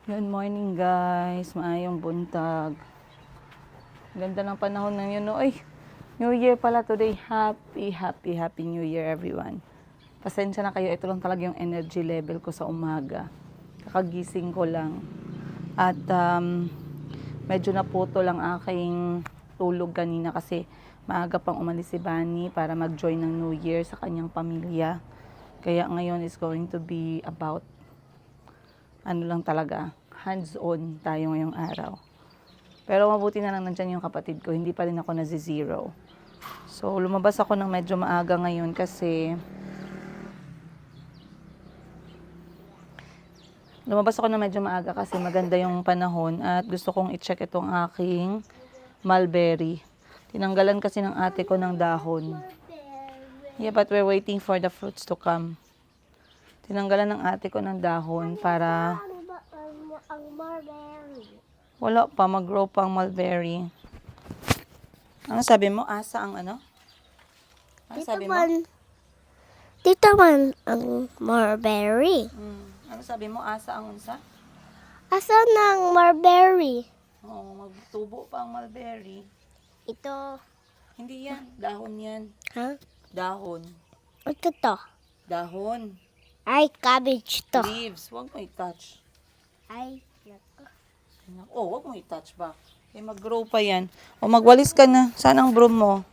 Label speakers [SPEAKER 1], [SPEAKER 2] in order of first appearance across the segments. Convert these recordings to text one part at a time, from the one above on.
[SPEAKER 1] Good morning guys, maayong buntag. Ganda ng panahon ng yun. Ay, New Year pala today. Happy New Year everyone. Pasensya na kayo, ito lang talaga yung energy level ko sa umaga. Kakagising ko lang. At medyo naputo lang aking tulog kanina kasi maaga pang umalis si Bunny para mag-join ng New Year sa kanyang pamilya. Kaya ngayon is going to be about ano lang talaga, hands-on tayo ngayong araw. Pero mabuti na lang nandyan yung kapatid ko, hindi pa rin ako nazi-zero. So, lumabas ako ng medyo maaga ngayon kasi maganda yung panahon at gusto kong i-check itong aking mulberry. Tinanggalan kasi ng ate ko ng dahon. Yeah, but we're waiting for the fruits to come. Tinanggalan ng ate ko ng dahon para
[SPEAKER 2] Ang mulberry.
[SPEAKER 1] wala pa, mag-grow pa ang mulberry. Ano sabi mo? Asa ang ano? Ano sabi mo?
[SPEAKER 2] Dito man ang mulberry.
[SPEAKER 1] Ano sabi mo? Asa ang unsa?
[SPEAKER 2] Asan ang mulberry?
[SPEAKER 1] Oo, magtubo pa ang mulberry.
[SPEAKER 2] Ito.
[SPEAKER 1] Hindi yan. Dahon yan.
[SPEAKER 2] Ha?
[SPEAKER 1] Dahon.
[SPEAKER 2] Ito to.
[SPEAKER 1] Dahon.
[SPEAKER 2] Ay, cabbage to.
[SPEAKER 1] Leaves. Huwag mo i-touch.
[SPEAKER 2] Ay, naku.
[SPEAKER 1] Oh, huwag mo i-touch ba? Eh, mag-grow pa yan. O, magwalis ka na. Saan ang broom mo?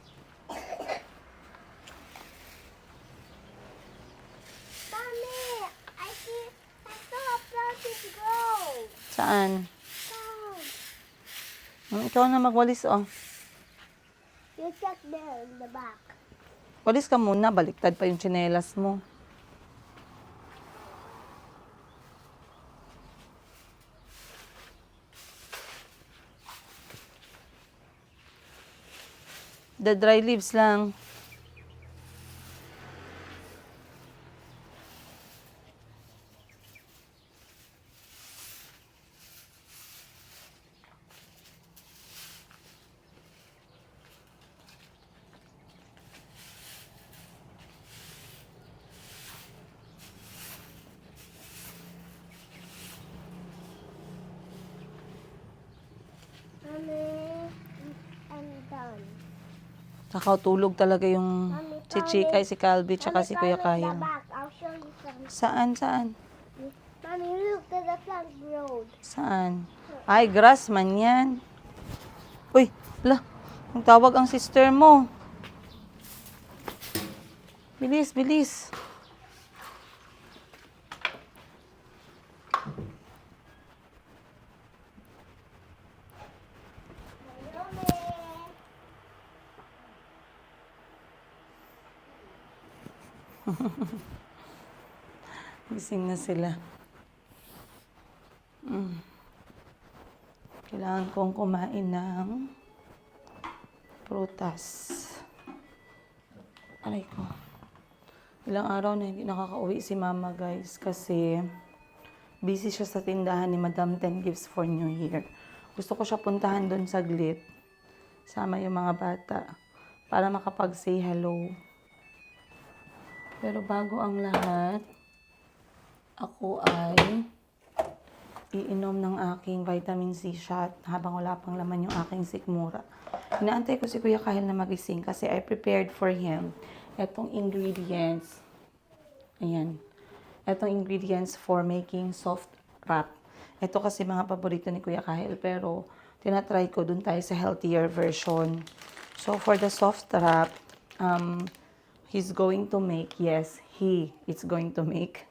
[SPEAKER 2] Mommy, I saw a plant grow.
[SPEAKER 1] Saan?
[SPEAKER 2] Come.
[SPEAKER 1] Ikaw na magwalis, oh.
[SPEAKER 2] You check there in the back.
[SPEAKER 1] Walis ka muna. Baliktad pa yung tsinelas mo. The dry leaves lang.
[SPEAKER 2] Mommy, I'm done.
[SPEAKER 1] Nakatulog talaga yung
[SPEAKER 2] Mommy,
[SPEAKER 1] si Chikay, si Calvi, tsaka si Kuya
[SPEAKER 2] In the
[SPEAKER 1] Kyle.
[SPEAKER 2] back, I'll show you some.
[SPEAKER 1] Saan?
[SPEAKER 2] Mommy, look at the plant growed.
[SPEAKER 1] Saan? Ay, grass man yan. Uy, ang tawag ang sister mo. Bilis. Gising na sila. Kailangan kong kumain ng prutas. Aray ko. Ilang araw na hindi nakakauwi si mama guys kasi busy siya sa tindahan ni Madam 10 Gifts for New Year. Gusto ko siya puntahan doon saglit. Sama yung mga bata para makapag-say hello. Pero bago ang lahat, ako ay iinom ng aking vitamin C shot habang wala pang laman yung aking sikmura. Inaantay ko si Kuya Kyle na magising kasi I prepared for him etong ingredients. Ayan. Etong ingredients for making soft wrap. Ito kasi mga paborito ni Kuya Kyle pero tinatry ko dun tayo sa healthier version. So for the soft wrap, he's going to make, yes, he is going to make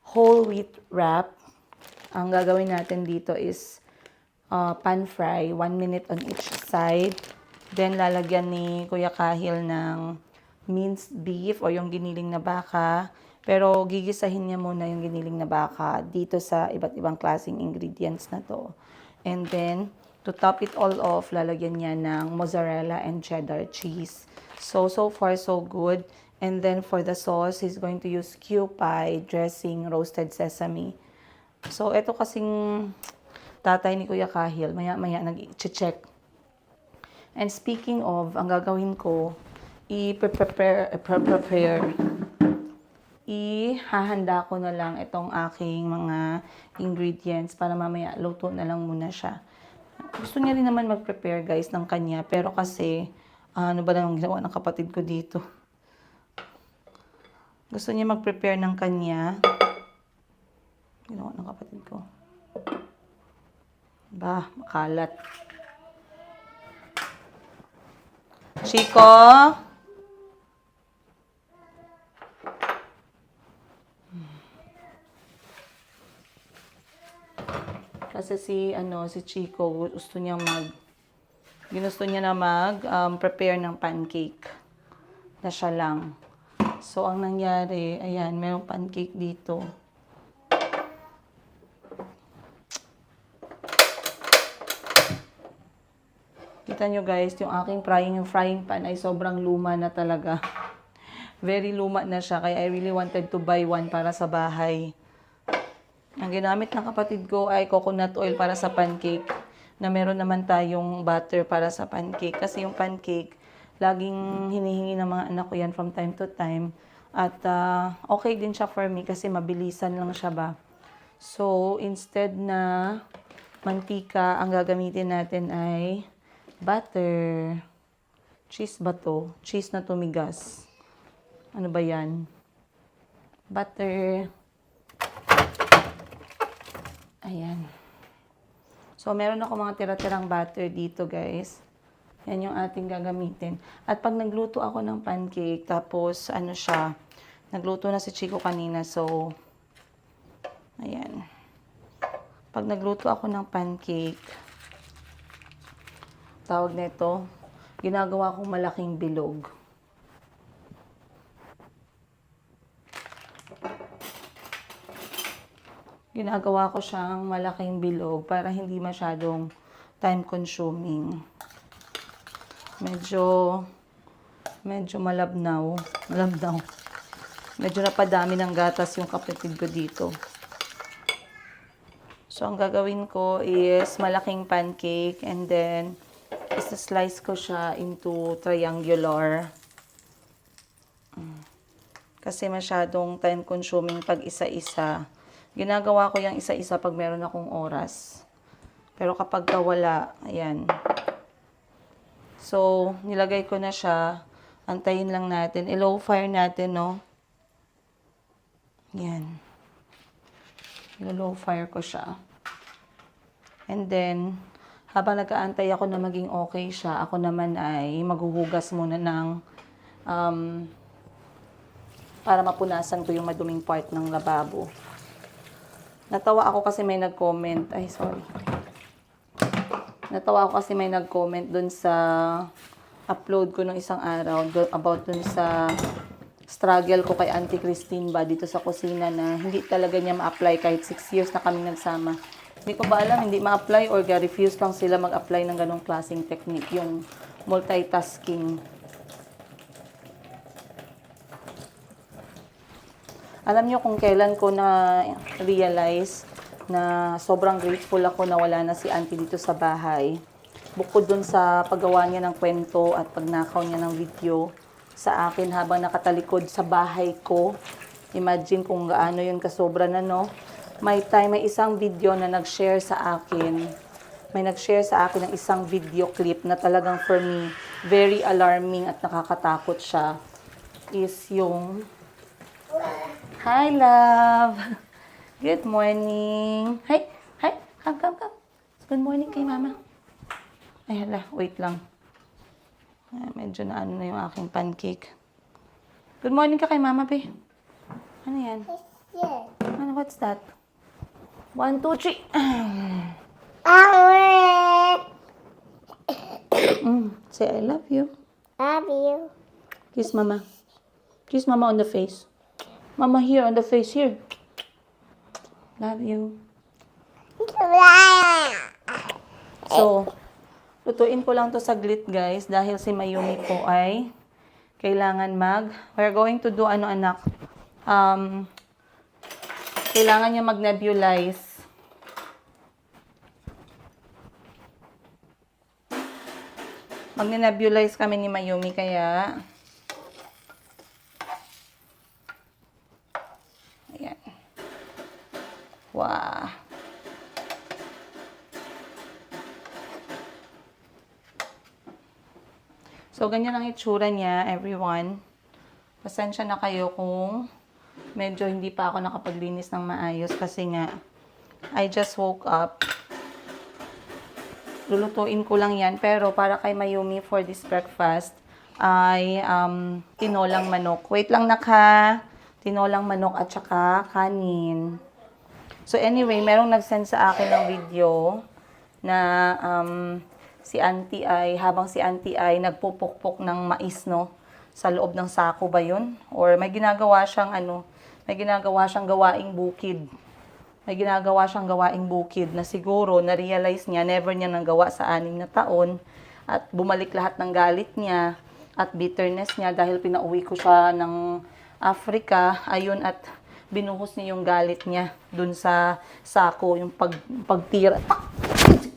[SPEAKER 1] whole wheat wrap. Ang gagawin natin dito is pan fry, 1 minute on each side. Then lalagyan ni Kuya Kahil ng minced beef o yung giniling na baka. Pero gigisahin niya muna yung giniling na baka dito sa iba't ibang klaseng ingredients na to. And then, to top it all off, lalagyan niya ng mozzarella and cheddar cheese. So far, so good. And then, for the sauce, he's going to use Kewpie dressing, roasted sesame. So, ito kasing tatay ni Kuya Kahil, maya-maya nag-check. And speaking of, ang gagawin ko, i-prepare ihahanda ko na lang itong aking mga ingredients para mamaya luto na lang muna siya. Gusto niya rin naman mag-prepare guys ng kanya, pero kasi ano ba namang ginawa ng kapatid ko dito? Gusto niya mag-prepare ng kanya. Ginawa ng kapatid ko. Ba, makalat. Chico? Kasi si Chico ginusto niya na prepare ng pancake na siya lang. So, ang nangyari, ayan, mayroong pancake dito. Kita nyo guys, yung aking frying pan ay sobrang luma na talaga. Very luma na siya, kaya I really wanted to buy one para sa bahay. Ang ginamit ng kapatid ko ay coconut oil para sa pancake, na meron naman tayong butter para sa pancake. Kasi yung pancake, laging hinihingi ng mga anak ko yan from time to time. At okay din siya for me kasi mabilisan lang siya ba. So, instead na mantika, ang gagamitin natin ay butter. Cheese ba to? Cheese na tumigas. Ano ba yan? Butter. Ayan. So, meron ako mga tira-tirang butter dito, guys. Yan yung ating gagamitin. At pag nagluto ako ng pancake, tapos, nagluto na si Chico kanina. So, ayan. Pag nagluto ako ng pancake, tawag nito, ginagawa kong malaking bilog. Ginagawa ko siyang malaking bilog para hindi masyadong time consuming. Medyo malabnaw. Medyo napadami ng gatas yung kapatid ko dito. So, ang gagawin ko is malaking pancake and then isa-slice ko siya into triangular. Kasi masyadong time consuming pag isa-isa. Ginagawa ko yung isa-isa pag meron akong oras. Pero kapag wala, ayan. So, nilagay ko na siya. Antayin lang natin. I-low fire natin, no? Ayan. I-low fire ko siya. And then, habang nag-aantay ako na maging okay siya, ako naman ay maghuhugas muna ng para mapunasan ko yung maduming part ng lababo. Natawa ako kasi may nag-comment. Ay, sorry. Natawa ako kasi may nag-comment dun sa upload ko nung isang araw about dun sa struggle ko kay Auntie Christine ba dito sa kusina na hindi talaga niya ma-apply kahit 6 years na kami nagsama. Hindi ko ba alam, hindi ma-apply or refuse lang sila mag-apply ng ganong klaseng technique, yung multitasking. Alam niyo kung kailan ko na realize na sobrang grateful ako na wala na si Auntie dito sa bahay. Bukod dun sa paggawa niya ng kwento at pagnakaw niya ng video sa akin habang nakatalikod sa bahay ko. Imagine kung gaano yun kasobra na, no? May isang video na nag-share sa akin. May nag-share sa akin ng isang video clip na talagang for me, very alarming at nakakatakot siya. Is yung... Hi, love! Good morning! Hi! Come. Good morning kay mama. Ay, hala, wait lang. Medyo na yung aking pancake. Good morning ka kay mama, be. Ano yan?
[SPEAKER 2] Yes.
[SPEAKER 1] Ano, what's that? 1, 2, 3. Say, I love you.
[SPEAKER 2] Love you.
[SPEAKER 1] Kiss mama. Kiss mama on the face. Mama here on the face, here. Love you. So, lutuin ko lang to saglit, guys, dahil si Mayumi po ay kailangan we're going to do anak? Kailangan niya mag-nebulize. Mag-nebulize kami ni Mayumi, kaya So, ganyan ang itsura niya, everyone. Pasensya na kayo kung medyo hindi pa ako nakapaglinis ng maayos kasi nga, I just woke up. Lulutuin ko lang yan. Pero para kay Mayumi for this breakfast, ay tinolang manok. Wait lang naka. Tinolang manok at saka kanin. So anyway, merong nag-send sa akin ng video na si auntie ay, habang si auntie ay nagpupukpok ng mais, no? Sa loob ng sako ba yun? Or may ginagawa siyang gawaing bukid. May ginagawa siyang gawaing bukid na siguro na-realize niya, never niya nagawa sa 6 na taon. At bumalik lahat ng galit niya at bitterness niya dahil pinauwi ko siya ng Africa. Ayun, at binuhos niya yung galit niya dun sa sako, yung pagtira.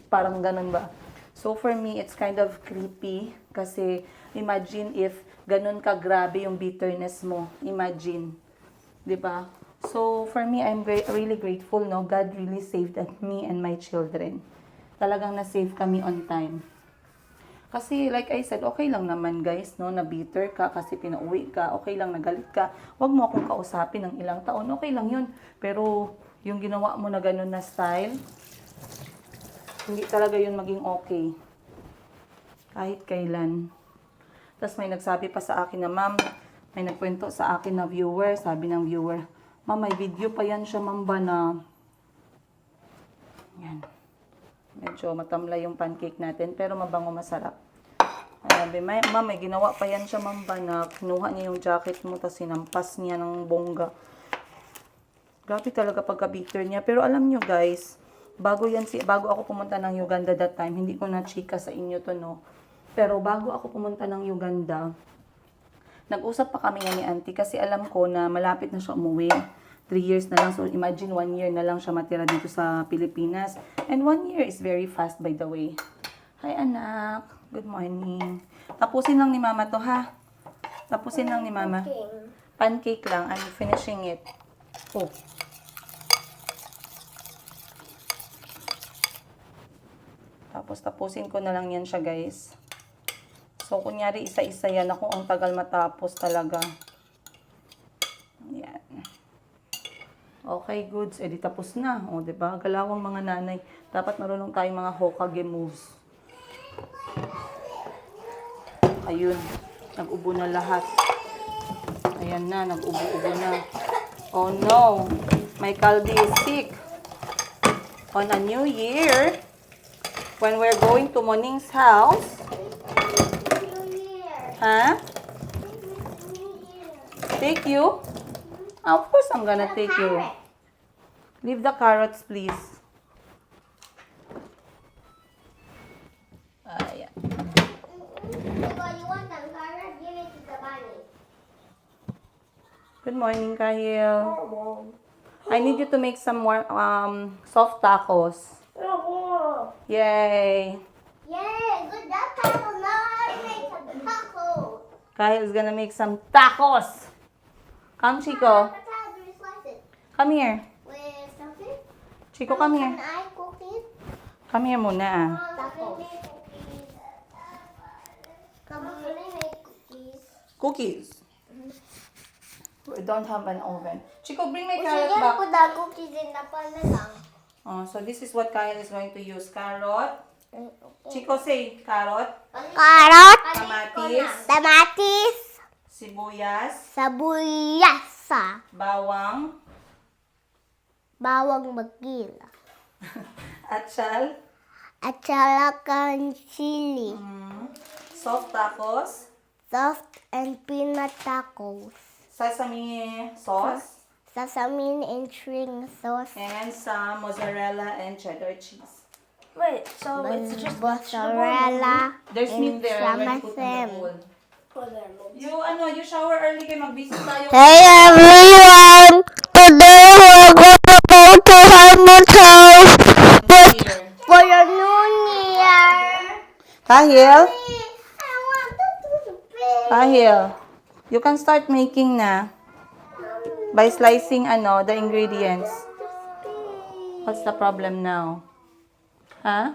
[SPEAKER 1] Parang ganun ba? So for me, it's kind of creepy kasi imagine if ganun ka grabe yung bitterness mo. Imagine. 'Di ba? So for me, I'm really grateful, no? God really saved me and my children. Talagang na-save kami on time. Kasi like I said, okay lang naman guys, no, na bitter ka kasi pinauwi ka, okay lang nagalit ka. Huwag mo akong kausapin ng ilang taon, okay lang yun. Pero yung ginawa mo na ganun na style, hindi talaga yun maging okay. Kahit kailan. Tapos may nagsabi pa sa akin na, ma'am, may nagkwento sa akin na viewer, sabi ng viewer, ma'am, may video pa yan siya, ma'am ba na, yan. Medyo matamlay yung pancake natin, pero mabango, masarap. Sabi, ma'am, may ginawa pa yan siya, ma'am ba, na kinuha niya yung jacket mo, tapos sinampas niya ng bongga. Grabe talaga pagka-bitter niya. Pero alam nyo guys, bago ako pumunta ng Uganda that time, hindi ko na chika sa inyo to, no. Pero bago ako pumunta ng Uganda, nag-usap pa kami nga ni auntie kasi alam ko na malapit na siya umuwi. 3 years na lang. So, imagine 1 year na lang siya matira dito sa Pilipinas. And 1 year is very fast, by the way. Hi, anak. Good morning. Tapusin lang ni mama to, ha? Tapusin lang ni mama. Pancake lang. I'm finishing it. Oh. Tapos, tapusin ko na lang yan siya, guys. So, kunyari, isa-isa yan. Ako, ang tagal matapos talaga. Yan. Okay, goods. Eh, di tapos na. O, diba? Galawang mga nanay. Dapat marunong tayong mga Hokage moves. Ayun. Nag-ubo na lahat. Ayan na. Nag-ubo-ubo na. Oh, no. My Calvi is sick. On a new year, when we're going to Moning's house, huh? Take you? Of course, I'm gonna take you. Leave the carrots, please. Ayan. Good morning, Kahil. I need you to make some more soft tacos. Yay!
[SPEAKER 2] Yay! Good job, Taco. Now I make some tacos.
[SPEAKER 1] Kahil is gonna make some tacos. Come, Chico.
[SPEAKER 2] That's how do you slice it?
[SPEAKER 1] Come here.
[SPEAKER 2] With something?
[SPEAKER 1] Chico, come here.
[SPEAKER 2] Can I cook it?
[SPEAKER 1] Come here muna.
[SPEAKER 2] Tacos. Come on, can I make cookies?
[SPEAKER 1] Cookies. We don't have an oven. Chico, bring my
[SPEAKER 2] We
[SPEAKER 1] carrot
[SPEAKER 2] should
[SPEAKER 1] back.
[SPEAKER 2] put the cookies in the pan na lang.
[SPEAKER 1] So this is what Kyle is going to use. Carrot. Chico, say carrot.
[SPEAKER 2] Carrot.
[SPEAKER 1] Kamatis.
[SPEAKER 2] Tamatis.
[SPEAKER 1] Sibuyas.
[SPEAKER 2] Sabuyas.
[SPEAKER 1] Bawang.
[SPEAKER 2] Bawang magila.
[SPEAKER 1] Atsyal.
[SPEAKER 2] At salakan chili.
[SPEAKER 1] Soft tacos.
[SPEAKER 2] Soft and peanut tacos.
[SPEAKER 1] Sesame sauce.
[SPEAKER 2] Sesame and string sauce.
[SPEAKER 1] And some mozzarella and cheddar cheese.
[SPEAKER 3] Wait, so it's just
[SPEAKER 2] Mozzarella.
[SPEAKER 1] There's meat
[SPEAKER 2] and
[SPEAKER 1] there already put in the
[SPEAKER 2] Samasem.
[SPEAKER 1] bowl. You shower early kay mag-visit tayo.
[SPEAKER 2] Hey everyone! Today we're gonna go to Harmon's house
[SPEAKER 1] Here.
[SPEAKER 2] for the new year.
[SPEAKER 1] Kahil,
[SPEAKER 2] I want to do the big.
[SPEAKER 1] Kahil, you can start making na by slicing the ingredients. What's the problem now? Huh?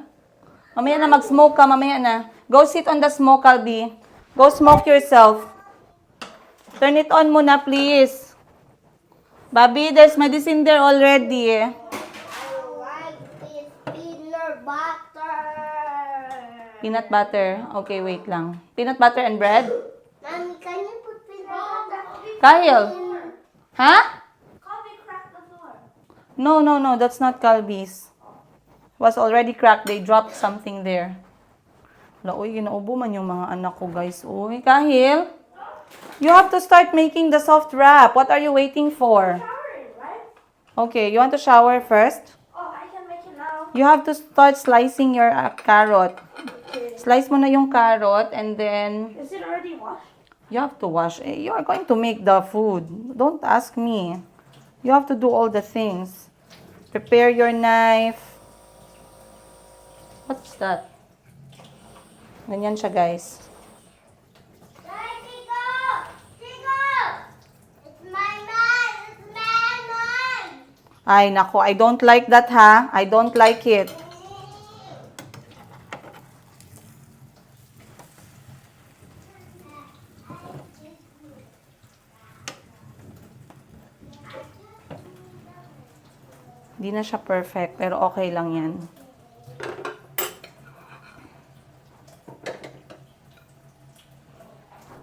[SPEAKER 1] Mamaya na mag-smoke ka, mamaya na. Go sit on the smoke, Calbi. Go smoke yourself. Turn it on muna, please. Bobby, there's medicine there already.
[SPEAKER 2] I like this peanut butter.
[SPEAKER 1] Peanut butter. Okay, wait lang. Peanut butter and bread?
[SPEAKER 2] Mommy, can you put peanut butter?
[SPEAKER 1] Kyle. Ha?
[SPEAKER 3] Coffee cracked the floor.
[SPEAKER 1] No. That's not Calbis. Was already cracked. They dropped something there. Uy, ginaubo man yung mga anak ko, guys. Uy, Kahil, you have to start making the soft wrap. What are you waiting for?
[SPEAKER 3] Showering, right?
[SPEAKER 1] Okay, you want to shower first?
[SPEAKER 3] Oh, I can make it now.
[SPEAKER 1] You have to start slicing your carrot. Slice mo na yung carrot and then
[SPEAKER 3] Is it already washed?
[SPEAKER 1] you have to wash. You are going to make the food. Don't ask me. You have to do all the things. Prepare your knife. What's that? Ganyan siya, guys.
[SPEAKER 2] Tigo! Tigo! It's my man! It's my man!
[SPEAKER 1] Ay, nako. I don't like that, ha? I don't like it. Hindi na siya perfect, pero okay lang yan.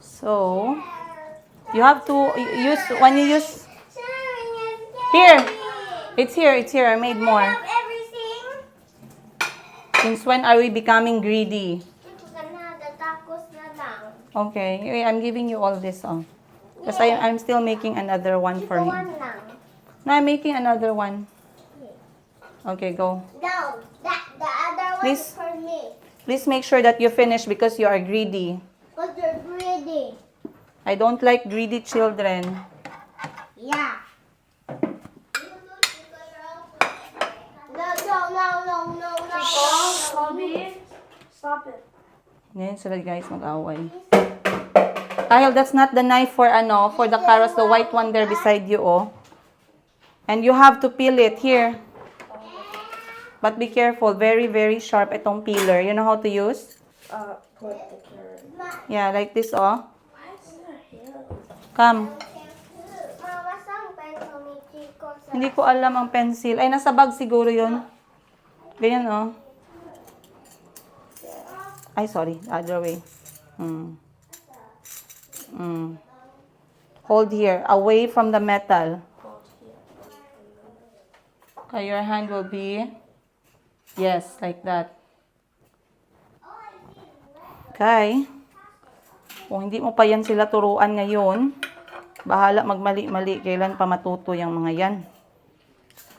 [SPEAKER 1] So, you have to use, when you use, here. It's here. I made more.
[SPEAKER 2] Everything.
[SPEAKER 1] Since when are we becoming greedy?
[SPEAKER 2] Ito ka na, tatapos na lang.
[SPEAKER 1] Okay, I'm giving you all this, oh. Because I'm still making another one for
[SPEAKER 2] Ito
[SPEAKER 1] you.
[SPEAKER 2] one lang.
[SPEAKER 1] No, I'm making another one. Okay, go.
[SPEAKER 2] No, the other one
[SPEAKER 1] Please.
[SPEAKER 2] is for me.
[SPEAKER 1] Please make sure that you finish because you are greedy.
[SPEAKER 2] Because you're greedy.
[SPEAKER 1] I don't like greedy children.
[SPEAKER 2] Yeah. No.
[SPEAKER 3] Bobby, stop it.
[SPEAKER 1] Ngayon sila guys mag-away. Kyle, that's not the knife for for the carrots, the white one there beside you, oh. And you have to peel it here. But be careful, very, very sharp itong peeler. You know how to use?
[SPEAKER 3] Put the carrot.
[SPEAKER 1] Yeah, like this, oh.
[SPEAKER 3] Why is there hair?
[SPEAKER 1] Come.
[SPEAKER 2] Mama, saan pencil ni Chico?
[SPEAKER 1] Hindi ko alam ang pencil. Ay, nasa bag siguro yun. Ganyan, oh. Ay, sorry. The other way. Hold here. Away from the metal. Okay, your hand will be... Yes, like that. Okay. Kung hindi mo pa yan sila turuan ngayon, bahala magmali-mali. Kailan pa matuto yung mga yan.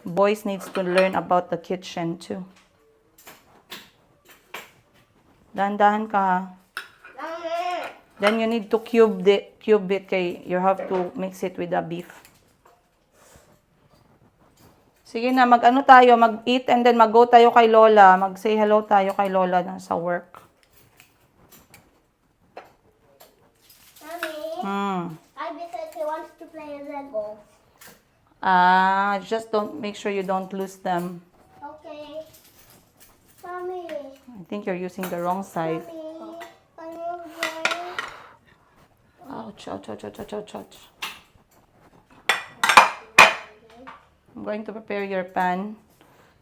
[SPEAKER 1] Boys needs to learn about the kitchen too. Dahan-dahan ka, ha? Then you need to cube it kay you have to mix it with the beef. Sige na, mag-ano tayo, mag-eat and then mag-go tayo kay Lola. Mag-say hello tayo kay Lola na sa work.
[SPEAKER 2] Mommy, Ivy said he wants to play Lego.
[SPEAKER 1] Just don't, make sure you don't lose them.
[SPEAKER 2] Okay. Mommy,
[SPEAKER 1] I think you're using the wrong side.
[SPEAKER 2] Mommy, can you play?
[SPEAKER 1] Ouch. I'm going to prepare your pan.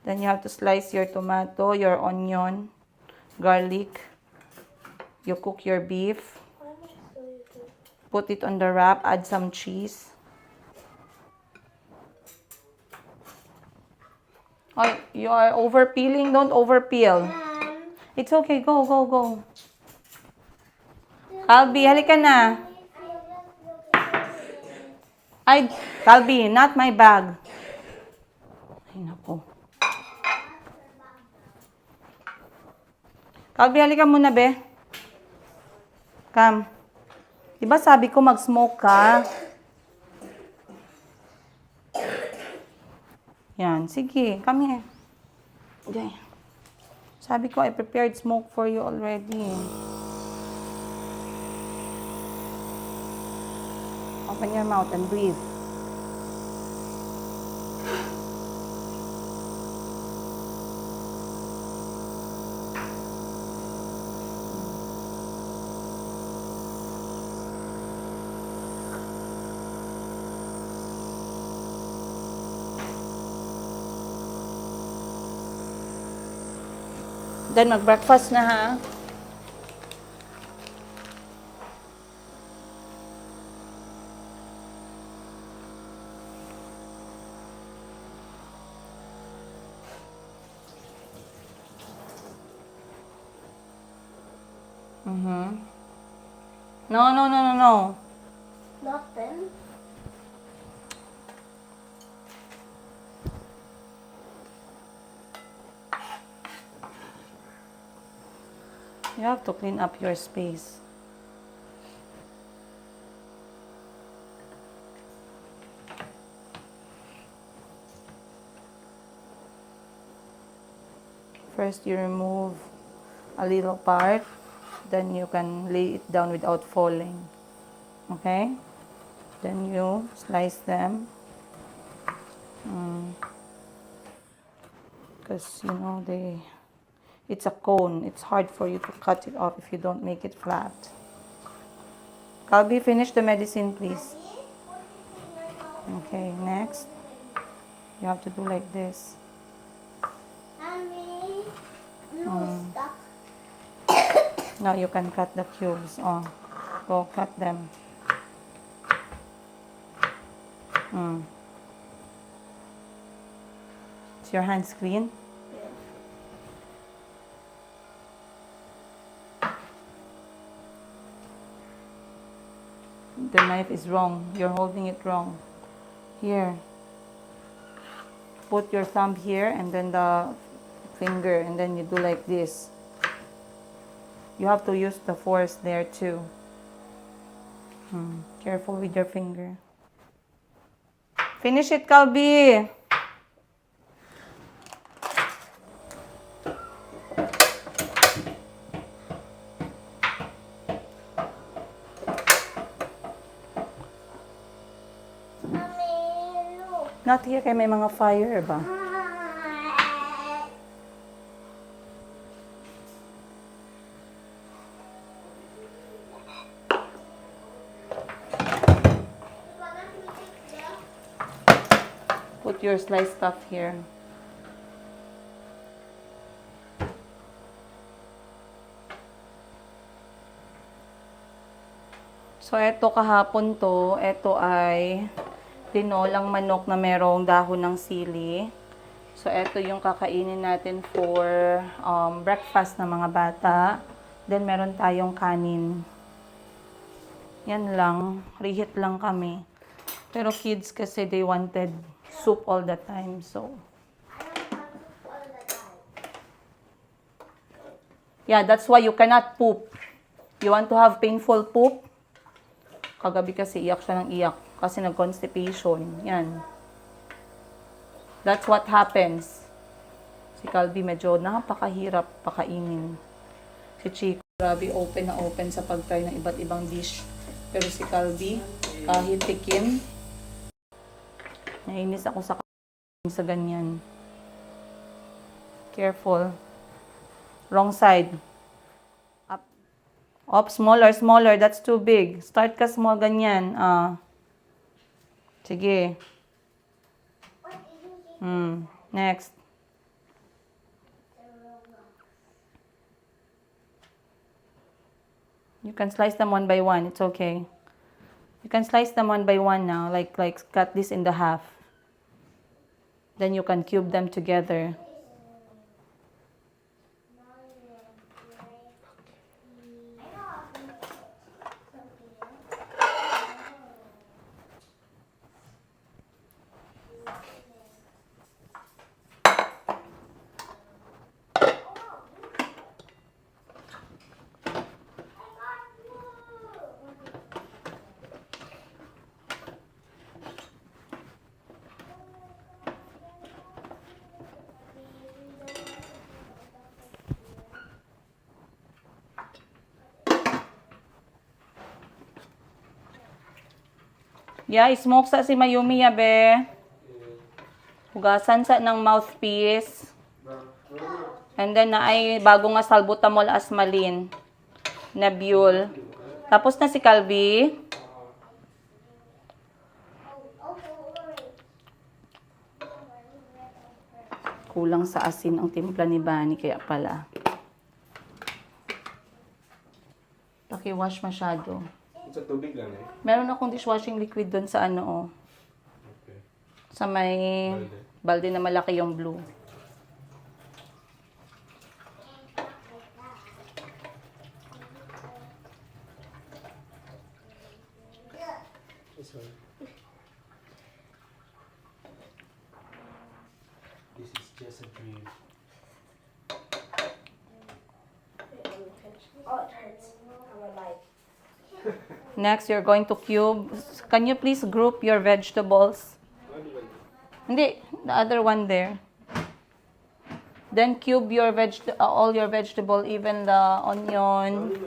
[SPEAKER 1] Then you have to slice your tomato, your onion, garlic. You cook your beef. Put it on the wrap. Add some cheese. Oh, you are over peeling. Don't over peel. It's okay. Go. Calby, halika na. Ay, Calby, not my bag. Ay, naku. Calby, halika muna, be. Come. Diba sabi ko mag-smoke ka? Yan, sige. Come here. Okay. Sabi ko, I prepared smoke for you already. Open your mouth and breathe. Then mag-breakfast na ha. No, no, no, no, no.
[SPEAKER 3] Nothing.
[SPEAKER 1] You have to clean up your space. First, you remove a little part, then you can lay it down without falling. Okay? Then you slice them. Because, you know, it's a cone. It's hard for you to cut it off if you don't make it flat. Calby, finish the medicine, please. Okay, next. You have to do like this.
[SPEAKER 3] Mommy, no stuck.
[SPEAKER 1] Now you can cut the cubes. Oh, go cut them. Is your hands clean? The knife is wrong. You're holding it wrong. Here. Put your thumb here and then the finger, and then you do like this. You have to use the force there too. Careful with your finger. Finish it, Calby.
[SPEAKER 3] Mommy, look.
[SPEAKER 1] Not here kay may mga fire ba? Put your sliced stuff here. So, eto kahapon to. Eto ay tinolang manok na merong dahon ng sili. So, eto yung kakainin natin for breakfast ng mga bata. Then, meron tayong kanin. Yan lang. Reheat lang kami. Pero kids kasi they wanted soup all the time. So, yeah, that's why you cannot poop. You want to have painful poop? Kagabi kasi iyak siya ng iyak kasi nag-constipation. Yan. That's what happens. Si Calby medyo napakahirap pakainin. Si Chico, grabe open na open sa pag-try ng iba't ibang dish. Pero si Calby, kahit tikim, nainis ako sa ganyan. Careful. Wrong side. Up. Up, smaller, smaller. That's too big. Start ka small, ganyan. Sige. Next. You can slice them one by one. It's okay. You can slice them one by one now. Like cut this in the half. Then you can cube them together. Yeah, smoke sa si Mayumi ya, be. Hugasan sa ng mouthpiece. And then na ay bago nga salbutamol asmalin. Nebule. Tapos na si Calby. Kulang sa asin ang timpla ni Bani kaya pala. Paki-wash masyado.
[SPEAKER 4] Sa tubig lang eh.
[SPEAKER 1] Meron akong dishwashing liquid doon sa ano, oh.
[SPEAKER 4] Okay.
[SPEAKER 1] Sa may balde na malaki yung blue.
[SPEAKER 4] This one. This is just a dream.
[SPEAKER 3] Oh, it hurts. I'm alive.
[SPEAKER 1] Next, you're going to cube. Can you please group your vegetables?
[SPEAKER 4] What do I do?
[SPEAKER 1] Hindi, the other one there. Then cube your all your vegetable, even the onion.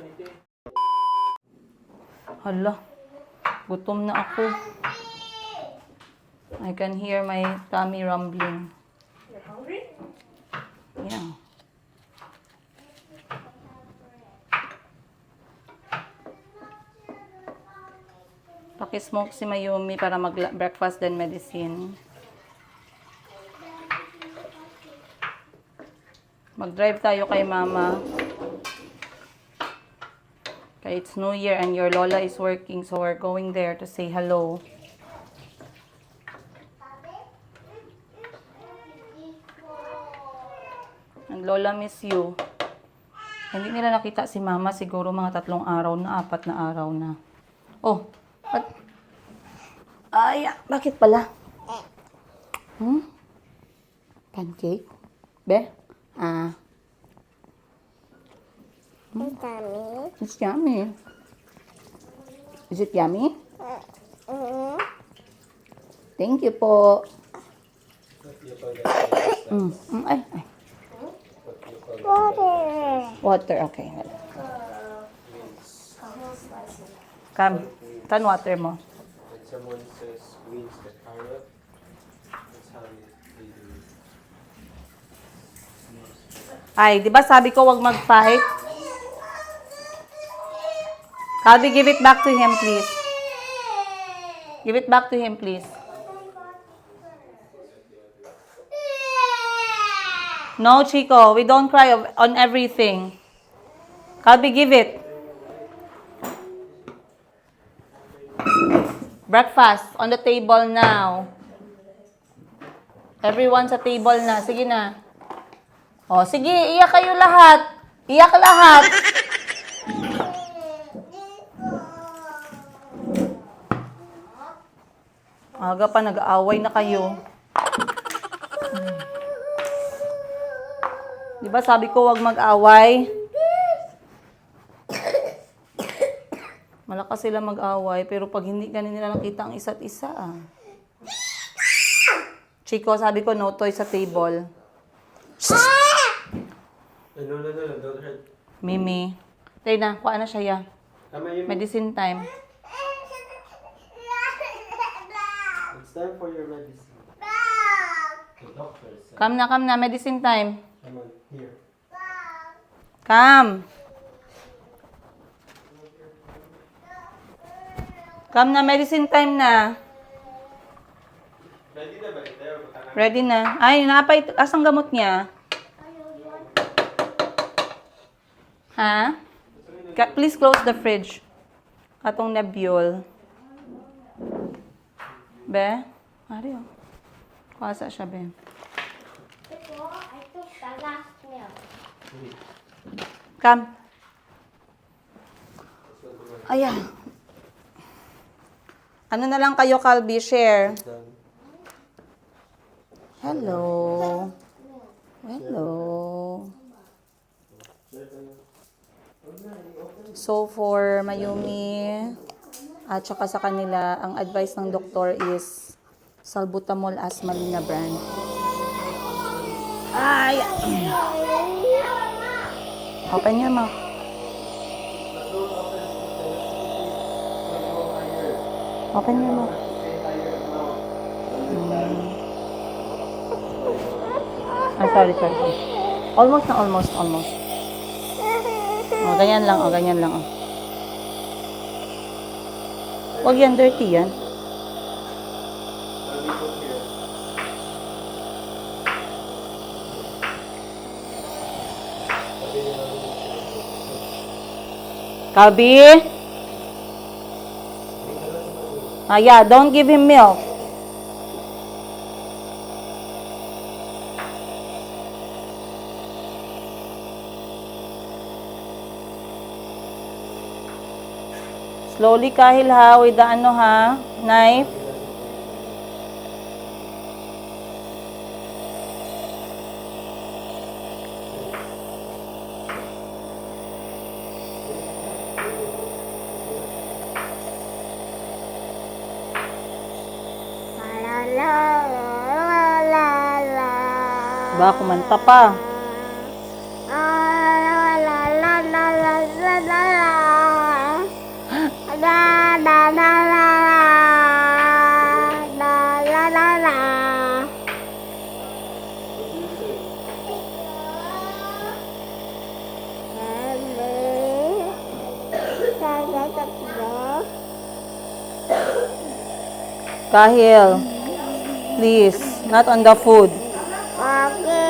[SPEAKER 1] Hala, gutom na ako. I can hear my tummy rumbling.
[SPEAKER 3] You're hungry?
[SPEAKER 1] Yeah. Paki-smoke si Mayumi para mag-breakfast then medicine. Mag-drive tayo kay Mama. Kaya it's New Year and your Lola is working, so we're going there to say hello. And Lola miss you. Hindi nila nakita si Mama siguro mga 3 araw na, 4 na araw na. Oh, ay, bakit pala? Pancake? Be? Ah.
[SPEAKER 2] It's yummy.
[SPEAKER 1] It's yummy. Is it yummy? Thank you po.
[SPEAKER 4] What do you call that?
[SPEAKER 1] Ay, ay.
[SPEAKER 4] What do you call that?
[SPEAKER 2] Water.
[SPEAKER 1] Water, okay. Come, tan water mo.
[SPEAKER 4] When someone says wins the carrot, that's how they do it.
[SPEAKER 1] Ay, di ba sabi ko wag mag-fight? Calvi, give it back to him, please. Give it back to him, please. No, Chico, we don't cry on everything. Calvi, give it. Breakfast on the table now. Everyone sa table na. Sige na. O, sige, iyak kayo lahat. Iyak lahat. Aga pa, nag-aaway na kayo. Di ba sabi ko wag mag-away? Malakas sila mag-away, pero pag hindi ganun nila nakita ang isa't isa, ah. Chico, sabi ko no toy sa table.
[SPEAKER 4] No, don't hurt.
[SPEAKER 1] Mimi. Tay na, kuha na siya, ya.
[SPEAKER 4] Tama yun.
[SPEAKER 1] Medicine time.
[SPEAKER 4] It's time for your medicine. The doctor said.
[SPEAKER 1] Come na, medicine time.
[SPEAKER 4] Come on, here.
[SPEAKER 1] Come. Come na, medicine time na.
[SPEAKER 4] Ready na ba ito?
[SPEAKER 1] Ready na. Ay, napay, asang gamot niya? Ha? Please close the fridge. Atong Nebule. Be? Ari, oh. Kuasa siya, be.
[SPEAKER 3] Before, I took the last meal.
[SPEAKER 1] Come. Ayan. Ano na lang kayo, Calvi? Share.
[SPEAKER 4] Done.
[SPEAKER 1] Hello. Hello. So, for Mayumi, at saka sa kanila, ang advice ng doktor is salbutamol asmalina brand. Ay! Open your mouth. Open your mouth. Sorry. Almost. Oh, ganyan lang, oh. Huwag yan, dirty yan. Calby? Yeah, don't give him milk. Slowly, Kahil, ha? With the ano, ha? Knife.
[SPEAKER 2] La la la la la.
[SPEAKER 1] Ba, kumanta pa.
[SPEAKER 2] La la la la la la la la. La la la la la la la la.
[SPEAKER 1] Kahil, please, not on the food.
[SPEAKER 2] Okay,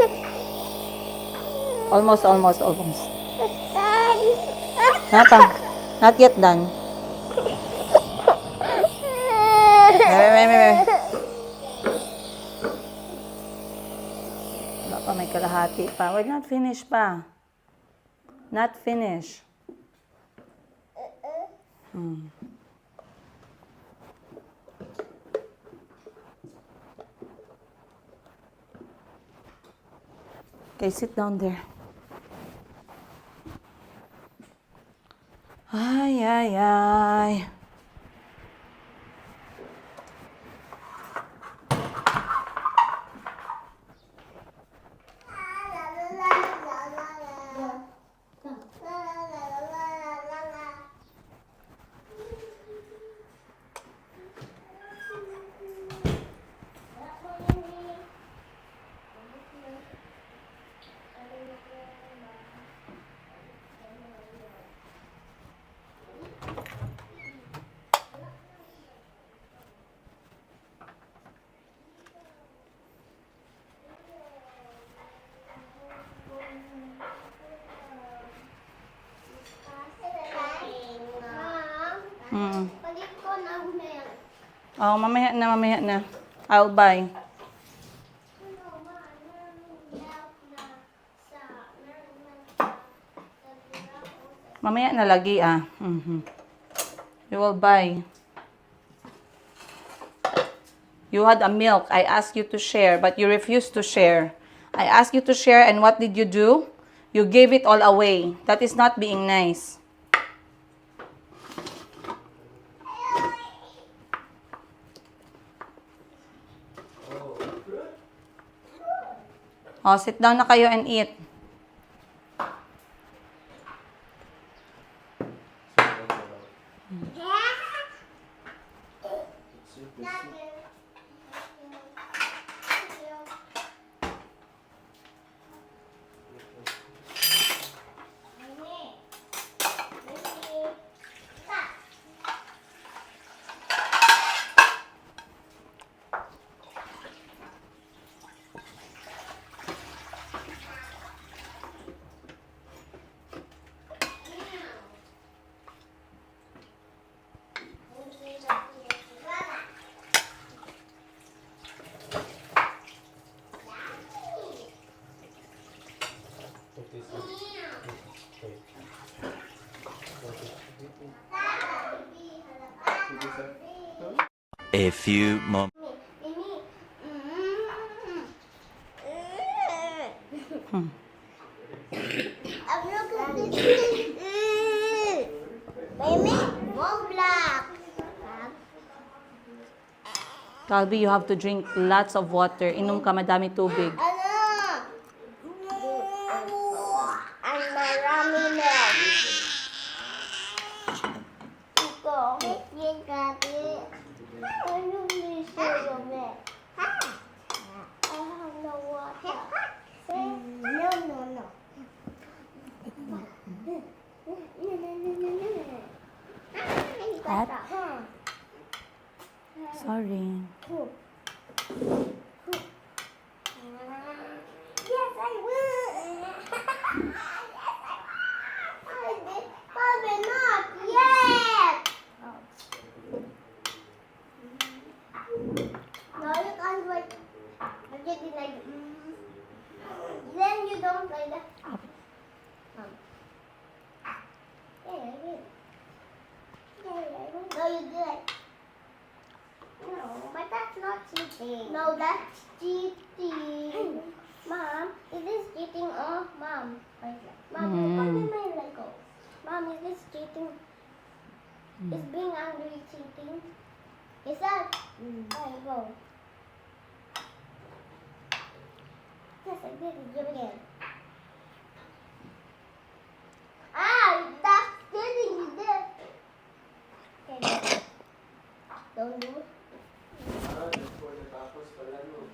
[SPEAKER 2] Mom.
[SPEAKER 1] Almost. Not yet done. Wala pa, may kalahati pa. We're not finished pa. Not finished. Okay, sit down there. Ay.
[SPEAKER 3] Mom, palit ko ng milk.
[SPEAKER 1] Oh, mamaya na. I'll buy. Mamaya na lagi, ah. You will buy. You had a milk. I asked you to share, but you refused to share. I asked you to share, and what did you do? You gave it all away. That is not being nice. Oh, sit down na kayo and eat.
[SPEAKER 5] A few moments.
[SPEAKER 1] Calby, you have to drink lots of water. Inom ka, madami tubig.
[SPEAKER 2] Ang marami milk. Ito. Yung kati. Ano ni Suyo milk? I have no water. No.
[SPEAKER 1] Sorry.
[SPEAKER 3] Yes, I will. Mommy, not yet. No, you can't wait. Forget it like. Then you don't like that. Yeah, I will. Yeah, I will. No, you do it. No, but that's not cheating. No, that's cheating. Mom, is this cheating or mom? Mom, look at my Lego. Mom, is this cheating? Is being angry cheating? Is that? There you go. Yes, I did it. Give it again. Ah, that's cheating. You did. Okay. Don't do it.
[SPEAKER 4] For the tacos pala, no?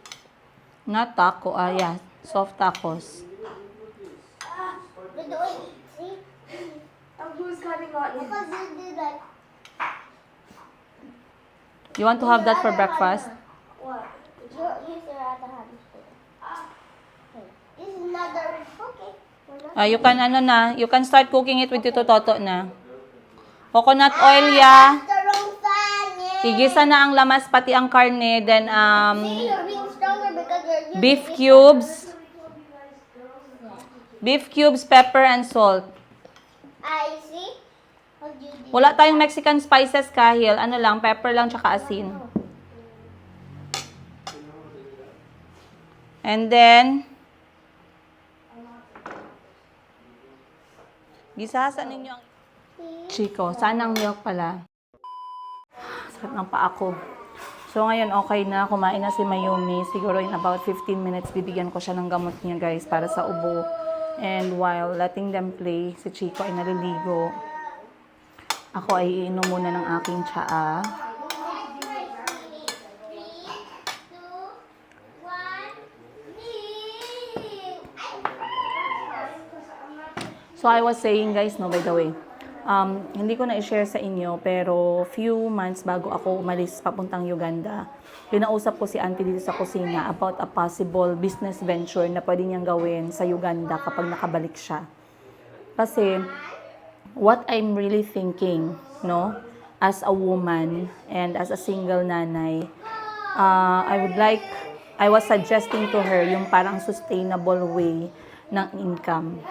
[SPEAKER 1] Not taco, yeah. Soft tacos.
[SPEAKER 3] You do it. See?
[SPEAKER 6] Who's cutting on it?
[SPEAKER 3] Because you did that.
[SPEAKER 1] You want to have that for breakfast?
[SPEAKER 6] What?
[SPEAKER 3] Use your other hand. Okay. This is not the okay.
[SPEAKER 1] You can you can start cooking it with Tito Toto na. Coconut oil, yeah.
[SPEAKER 3] The wrong fan. Yeah.
[SPEAKER 1] Igisa na ang lamas pati ang karne, then
[SPEAKER 3] See, you're being stronger because you're using
[SPEAKER 1] beef
[SPEAKER 3] this
[SPEAKER 1] cubes. Beef cubes, pepper and salt.
[SPEAKER 3] I see. How do you do?
[SPEAKER 1] Wala tayong Mexican spices kahil ano lang, pepper lang tsaka asin. And then gisahasan ninyo ang Chico, saan ang milk pala? Sakit ng paa ko. So ngayon okay na, kumain na si Mayumi. Siguro in about 15 minutes bibigyan ko siya ng gamot niya guys para sa ubo. And while letting them play, si Chico ay naliligo. Ako ay iinom muna ng aking tsaa.
[SPEAKER 3] 3, 2, 1,
[SPEAKER 1] So I was saying guys, no, by the way, hindi ko na i-share sa inyo, pero few months bago ako umalis papuntang Uganda, pinausap ko si auntie dito sa kusina about a possible business venture na pwede niyang gawin sa Uganda kapag nakabalik siya. Kasi, what I'm really thinking, no, as a woman and as a single nanay, I was suggesting to her yung parang sustainable way ng income.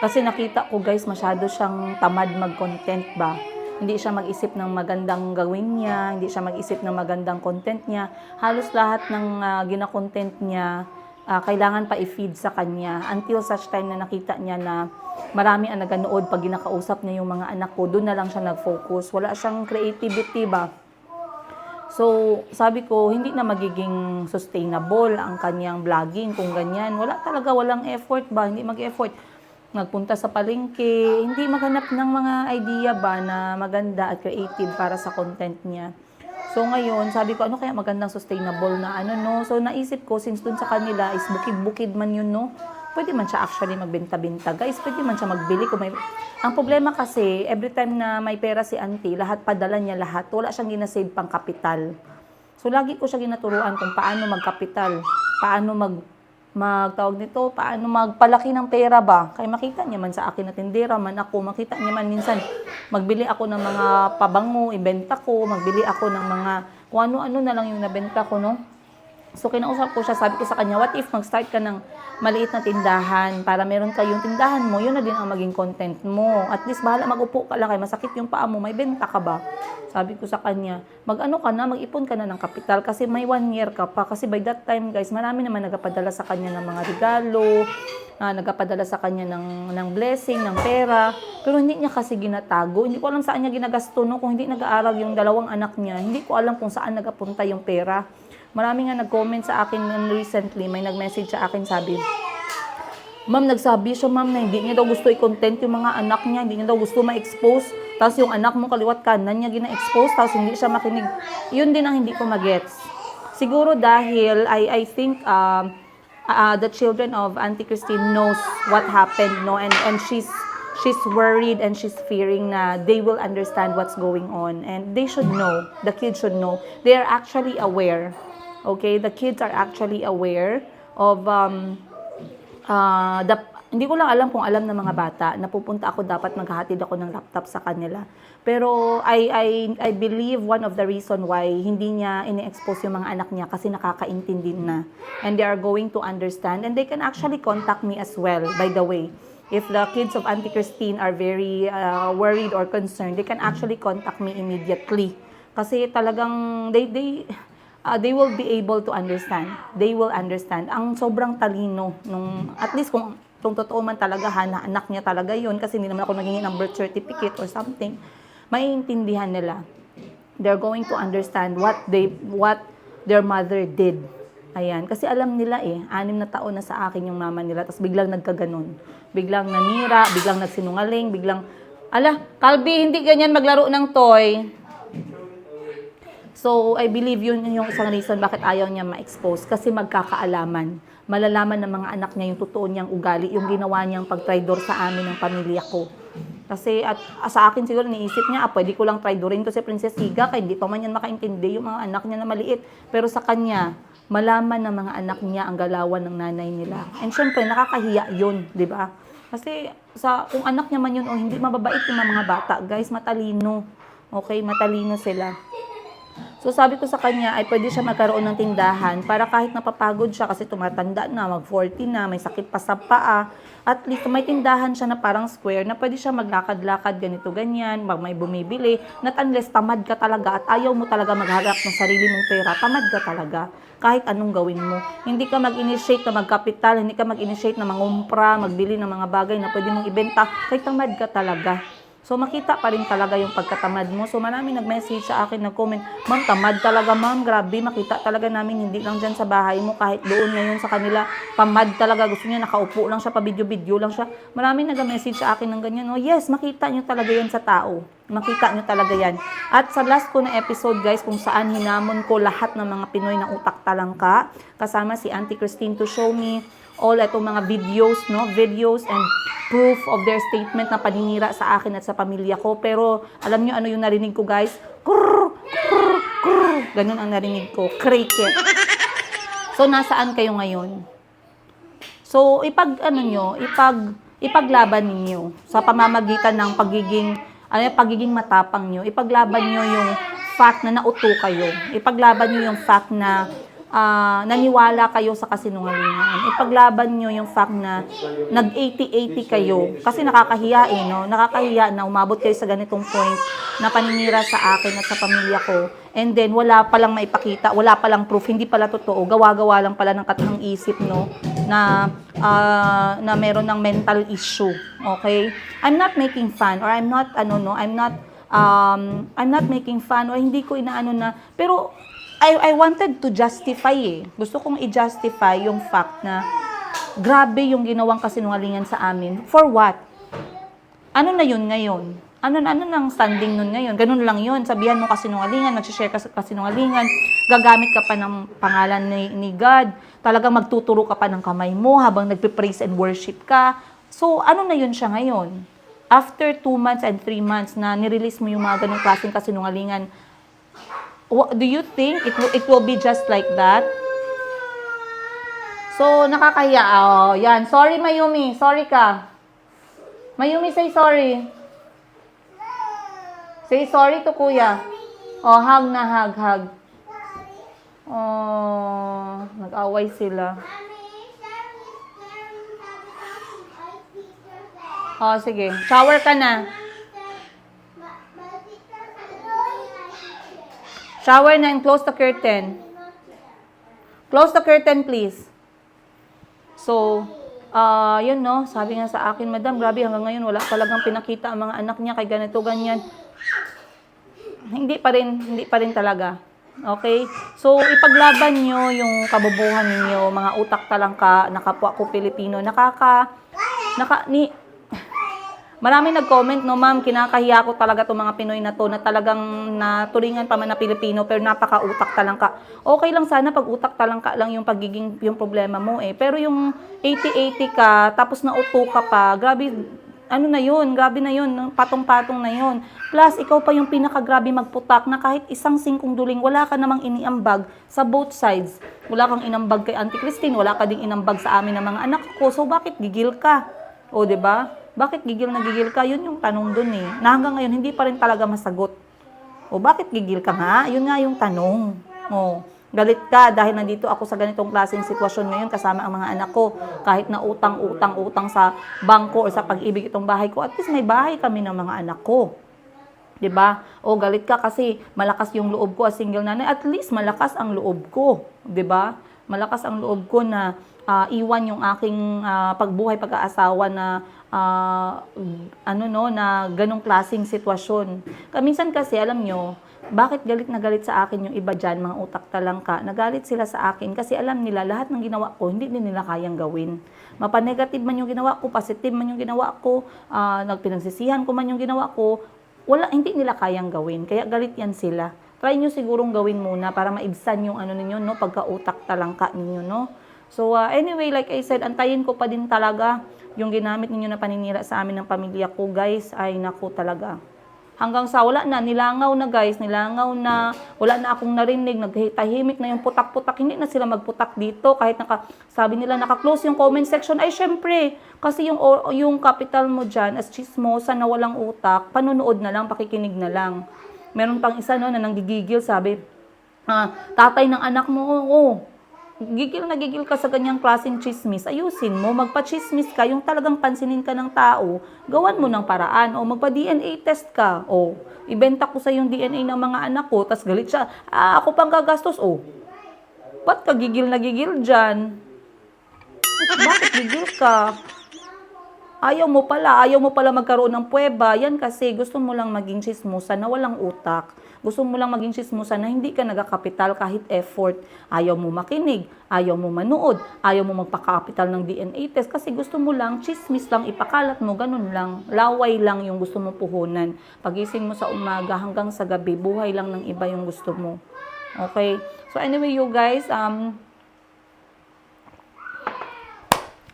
[SPEAKER 1] Kasi nakita ko guys, masyado siyang tamad mag-content ba. Hindi siya mag-isip ng magandang gawin niya, hindi siya mag-isip ng magandang content niya. Halos lahat ng gina-content niya, kailangan pa i-feed sa kanya. Until such time na nakita niya na marami ang naganood pag ginakausap niya yung mga anak ko, doon na lang siya nag-focus. Wala siyang creativity ba. So, sabi ko, hindi na magiging sustainable ang kanyang vlogging kung ganyan. Walang effort ba, hindi mag-effort. Nagpunta sa palengke, hindi maghanap ng mga idea ba na maganda at creative para sa content niya. So ngayon, sabi ko, ano kaya magandang sustainable na ano, no? So naisip ko, since dun sa kanila is bukid-bukid man yun, no? Pwede man siya actually magbenta-benta. Guys, pwede man siya magbili. Ang problema kasi, every time na may pera si auntie, lahat padala niya lahat. Wala siyang ginasave pang kapital. So lagi ko siya ginaturuan kung paano magkapital, paano magtawag nito, paano magpalaki ng pera ba? Kaya makita niya man sa akin na tindera man ako, makita niya man minsan, magbili ako ng mga pabango, ibenta ko, magbili ako ng mga, kung ano-ano na lang yung nabenta ko, no? So, kinausap ko siya, sabi ko sa kanya, what if mag-start ka ng maliit na tindahan para meron kayong tindahan mo, yun na din ang maging content mo. At least, bahala mag-upo ka lang, kaya masakit yung paa mo, may benta ka ba? Sabi ko sa kanya, mag-ano ka na, mag-ipon ka na ng kapital kasi may 1 year ka pa. Kasi by that time, guys, marami naman nagapadala sa kanya ng mga regalo, nagapadala sa kanya ng blessing, ng pera. Pero hindi niya kasi ginatago. Hindi ko alam saan niya ginagasto, no? Kung hindi nag-aaral yung 2 anak niya, hindi ko alam kung saan nagapunta yung pera. Marami nga nag-comment sa akin recently, may nag-message sa akin, sabi, ma'am, nagsabi siya, ma'am, na hindi niya daw gusto i-content yung mga anak niya, hindi niya daw gusto ma-expose, tapos yung anak mo kaliwat kanan niya gina-expose, tapos hindi siya makinig. Yun din ang hindi ko magets. Siguro dahil, I think, the children of Auntie Christine knows what happened, no, and she's she's worried and she's fearing na they will understand what's going on. And they should know. The kids should know. They are actually aware. Okay? The kids are actually aware of hindi ko lang alam kung alam ng mga bata na pupunta ako, dapat maghahatid ako ng laptop sa kanila. Pero I believe one of the reason why hindi niya ini-expose yung mga anak niya kasi nakakaintindi na. And they are going to understand and they can actually contact me as well, by the way. If the kids of Auntie Christine are very worried or concerned, they can actually contact me immediately. Kasi talagang they will be able to understand. They will understand. Ang sobrang talino nung, at least kung totoo man talaga, anak niya talaga yun, kasi hindi naman ako naghingi ng birth certificate or something, maiintindihan nila. They're going to understand what their mother did. Ayan. Kasi alam nila 6 na taon na sa akin yung mama nila, tapos biglang nagkaganon. Biglang nanira, biglang nagsinungaling, biglang, Calby, hindi ganyan maglaro ng toy. So, I believe yun yung isang reason bakit ayaw niya ma-expose. Kasi magkakaalaman. Malalaman ng mga anak niya yung totoo niyang ugali, yung ginawa niyang pag-traidor sa amin ng pamilya ko. Kasi sa akin siguro niisip niya, pwede ko lang traidorin to si Princess Higa, kaya hindi pa man yan makaintindi yung mga anak niya na maliit. Pero sa kanya, malaman ng mga anak niya ang galawan ng nanay nila. And syempre, nakakahiya yun, di ba? Kasi kung anak niya man yun o hindi, mababait yung mga bata. Guys, matalino. Okay, matalino sila. So sabi ko sa kanya ay pwede siya magkaroon ng tindahan para kahit napapagod siya kasi tumatanda na, mag-40 na, may sakit pa sa paa, at least may tindahan siya na parang square na pwede siya maglakad-lakad ganito ganyan, may bumibili, not unless tamad ka talaga at ayaw mo talaga magharap ng sarili mong pera, tamad ka talaga kahit anong gawin mo. Hindi ka mag-initiate na magkapital, hindi ka mag-initiate na mangumpra, magbili ng mga bagay na pwede mong ibenta, kahit tamad ka talaga. So, makita pa rin talaga yung pagkatamad mo. So, maraming nag-message sa akin, nag-comment, "Ma'am, tamad talaga, ma'am. Grabe, makita talaga namin, hindi lang dyan sa bahay mo, kahit doon ngayon sa kanila, tamad talaga. Gusto niya, nakaupo lang siya, pa-video-video lang siya." Maraming nag-message sa akin ng ganyan. Oh, yes, makita nyo talaga yan sa tao. Makita nyo talaga yan. At sa last ko na episode, guys, kung saan hinamon ko lahat ng mga Pinoy na utak talangka, kasama si Auntie Christine to show me all itong mga videos and proof of their statement na paninira sa akin at sa pamilya ko. Pero alam nyo ano yung narinig ko, guys? Krrr, krrr, krrr. Ganun ang narinig ko. Cricket. So, nasaan kayo ngayon? So, ipaglaban ninyo sa pamamagitan ng pagiging matapang nyo. Ipaglaban nyo yung fact na nauto kayo. Ipaglaban nyo yung fact na naniwala kayo sa kasinungalingan. Ipaglaban nyo yung fact na nag-80-80 kayo. Kasi nakakahiya no? Nakakahiya na umabot kayo sa ganitong point na paninira sa akin at sa pamilya ko. And then, wala palang maipakita, wala palang proof, hindi pala totoo. Gawa-gawa lang pala ng katang isip, no? Na meron ng mental issue. Okay? I'm not making fun or I'm not making fun or hindi ko inaano na. Pero, I wanted to justify Gusto kong i-justify yung fact na grabe yung ginawang kasinungalingan sa amin. For what? Ano na yun ngayon? Ano nang standing nun ngayon? Ganun lang yun. Sabihan mo kasinungalingan, mag-share ka sa kasinungalingan, gagamit ka pa ng pangalan ni God, talagang magtuturo ka pa ng kamay mo habang nagpe-praise and worship ka. So, ano na yun siya ngayon? After 2 months and 3 months na nirelease mo yung mga ganung klaseng kasinungalingan, do you think it will be just like that? So, nakakahiya. Oh, yan. Sorry, Mayumi. Sorry ka. Mayumi, say sorry. Say sorry to kuya. Oh, hug na, hug. Oh, nag-away sila. Oh, sige. Shower ka na. Shower na and close the curtain. Close the curtain, please. So, yun no, sabi nga sa akin, "Madam, grabe, hanggang ngayon wala talagang pinakita ang mga anak niya kay ganito, ganyan." Hindi pa rin talaga. Okay? So, ipaglaban nyo yung kabobohan ninyo, mga utak talangka, nakapwa ko Pilipino, Maraming nag-comment, no, "Ma'am, kinakahiya ko talaga itong mga Pinoy na to na talagang naturingan pa man na Pilipino pero napaka-utak talangka." Okay lang sana pag utak talangka lang yung yung problema mo Pero yung 80-80 ka, tapos nauto ka pa, grabe, ano na yun, grabe na yun, patong-patong na yun. Plus, ikaw pa yung pinakagrabe magputak na kahit isang singkong duling, wala ka namang iniambag sa both sides. Wala kang inambag kay Auntie Christine, wala ka ding inambag sa amin ng mga anak ko. So, bakit gigil ka? O, 'di ba? Bakit gigil na gigil ka? Yun yung tanong dun eh. Na hanggang ngayon, hindi pa rin talaga masagot. O, bakit gigil ka nga? Yun nga yung tanong. O, galit ka dahil nandito ako sa ganitong klaseng sitwasyon ngayon kasama ang mga anak ko. Kahit na utang sa bangko o sa pag-ibig itong bahay ko, at least may bahay kami ng mga anak ko. 'Di ba? O galit ka kasi malakas yung loob ko as single nanay, at least malakas ang loob ko, 'di ba? Malakas ang loob ko na iwan yung aking pagbuhay pag-aasawa na na ganong klaseng sitwasyon. Minsan kasi alam nyo, bakit galit na galit sa akin yung iba dyan, mga utak talangka, nagalit sila sa akin kasi alam nila lahat ng ginawa ko, hindi din nila kayang gawin. Mapanegative man yung ginawa ko, positive man yung ginawa ko, nagpinagsisihan ko man yung ginawa ko, hindi nila kayang gawin. Kaya galit yan sila. Try nyo sigurong gawin muna para maibsan yung ninyo, no, pagka-utak talangka ninyo, no. So, anyway, like I said, antayin ko pa din talaga yung ginamit ninyo na paninira sa amin ng pamilya ko, guys. Ay, naku talaga. Hanggang sa wala na, nilangaw na guys, wala na akong narinig, nagtahimik na yung putak-putak, hindi na sila magputak dito, kahit sabi nila naka-close yung comment section, ay syempre, kasi yung capital mo dyan, as chismosa na walang utak, panunood na lang, pakikinig na lang. Meron pang isa na nanggigigil, sabi, tatay ng anak mo, gigil na gigil ka sa ganyang klaseng chismis, ayusin mo, magpa-chismis ka, yung talagang pansinin ka ng tao, gawan mo ng paraan, o magpa-DNA test ka, o ibenta ko sa yung DNA ng mga anak ko, tas galit siya, ako pang gagastos, ba't ka gigil na gigil dyan? Bakit gigil ka? Ayaw mo pala magkaroon ng puweba, yan kasi gusto mo lang maging chismosa na walang utak. Gusto mo lang maging chismosa na hindi ka nagakapital kahit effort. Ayaw mo makinig, ayaw mo manood, ayaw mo magpakapital ng DNA test kasi gusto mo lang, chismis lang, ipakalat mo, ganun lang. Laway lang yung gusto mo puhunan. Pagising mo sa umaga hanggang sa gabi, buhay lang ng iba yung gusto mo. Okay? So anyway, you guys,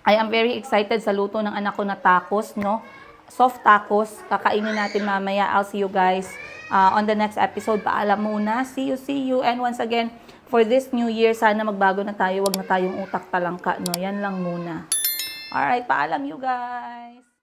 [SPEAKER 1] I am very excited sa luto ng anak ko na tacos, no? Soft tacos. Kakainin natin mamaya. I'll see you guys on the next episode. Paalam muna. See you. And once again, for this new year, sana magbago na tayo. Wag na tayong utak talangka, no? Yan lang muna. Alright, paalam you guys.